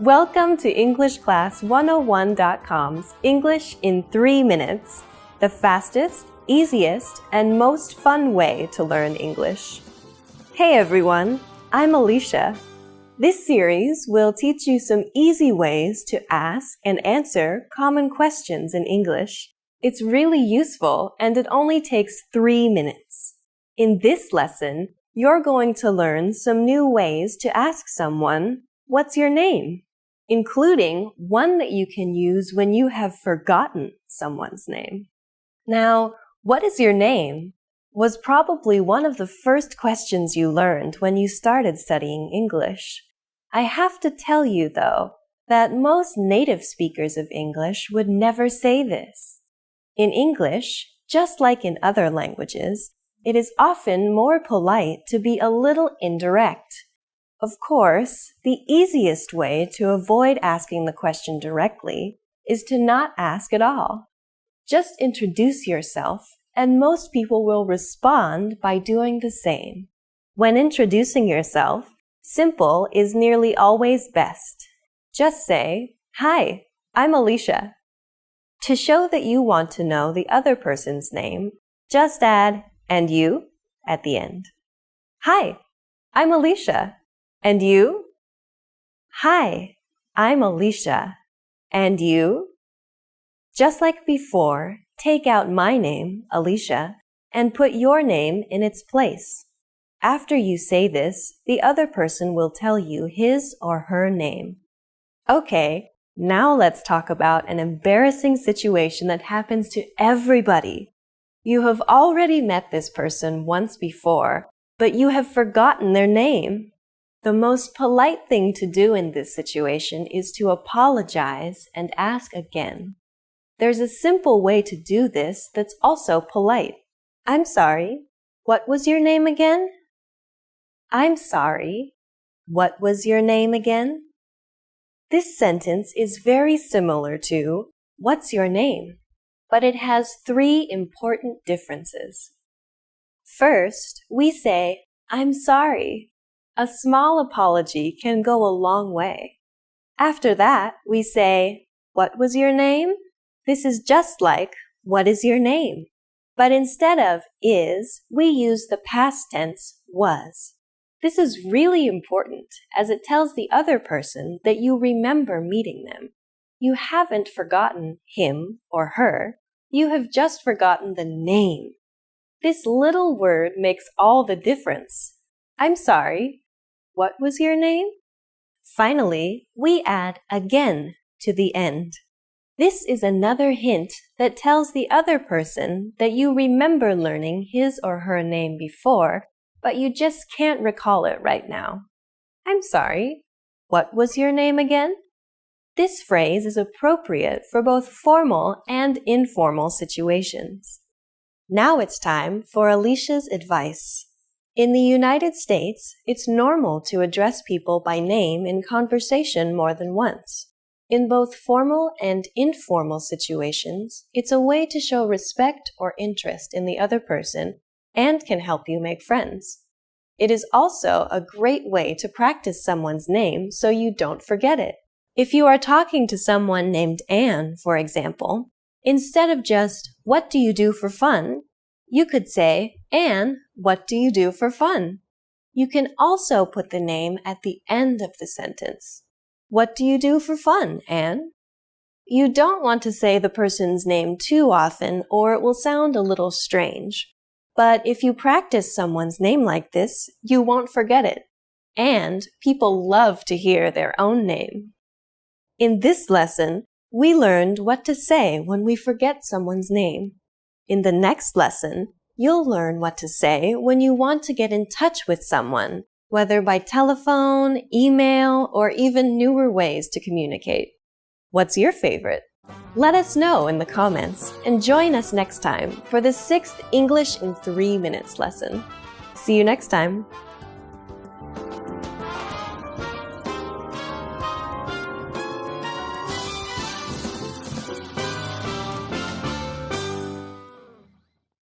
Welcome to EnglishClass101.com's English in 3 minutes, the fastest, easiest, and most fun way to learn English. Hey everyone, I'm Alicia. This series will teach you some easy ways to ask and answer common questions in English. It's really useful and it only takes 3 minutes. In this lesson, you're going to learn some new ways to ask someone, "What's your name?" including one that you can use when you have forgotten someone's name. Now, "What is your name?" was probably one of the first questions you learned when you started studying English. I have to tell you, though, that most native speakers of English would never say this. In English, just like in other languages, it is often more polite to be a little indirect. Of course, the easiest way to avoid asking the question directly is to not ask at all. Just introduce yourself, and most people will respond by doing the same. When introducing yourself, simple is nearly always best. Just say, "Hi, I'm Alicia." To show that you want to know the other person's name, just add "and you" at the end. "Hi, I'm Alicia. And you?" "Hi, I'm Alicia. And you?" Just like before, take out my name, Alicia, and put your name in its place. After you say this, the other person will tell you his or her name. Okay, now let's talk about an embarrassing situation that happens to everybody. You have already met this person once before, but you have forgotten their name. The most polite thing to do in this situation is to apologize and ask again. There's a simple way to do this that's also polite. "I'm sorry, what was your name again?" "I'm sorry, what was your name again?" This sentence is very similar to "What's your name?" but it has 3 important differences. First, we say, "I'm sorry." A small apology can go a long way. After that, we say, "What was your name?" This is just like, "What is your name?" But instead of is, we use the past tense was. This is really important as it tells the other person that you remember meeting them. You haven't forgotten him or her. You have just forgotten the name. This little word makes all the difference. "I'm sorry. What was your name?" Finally, we add again to the end. This is another hint that tells the other person that you remember learning his or her name before, but you just can't recall it right now. "I'm sorry, what was your name again?" This phrase is appropriate for both formal and informal situations. Now it's time for Alicia's advice. In the United States, it's normal to address people by name in conversation more than once. In both formal and informal situations, it's a way to show respect or interest in the other person and can help you make friends. It is also a great way to practice someone's name so you don't forget it. If you are talking to someone named Anne, for example, instead of just, "What do you do for fun?" you could say, "Anne, what do you do for fun?" You can also put the name at the end of the sentence. "What do you do for fun, Anne?" You don't want to say the person's name too often or it will sound a little strange. But if you practice someone's name like this, you won't forget it. And people love to hear their own name. In this lesson, we learned what to say when we forget someone's name. In the next lesson, you'll learn what to say when you want to get in touch with someone, whether by telephone, email, or even newer ways to communicate. What's your favorite? Let us know in the comments and join us next time for the 6th English in 3 minutes lesson. See you next time.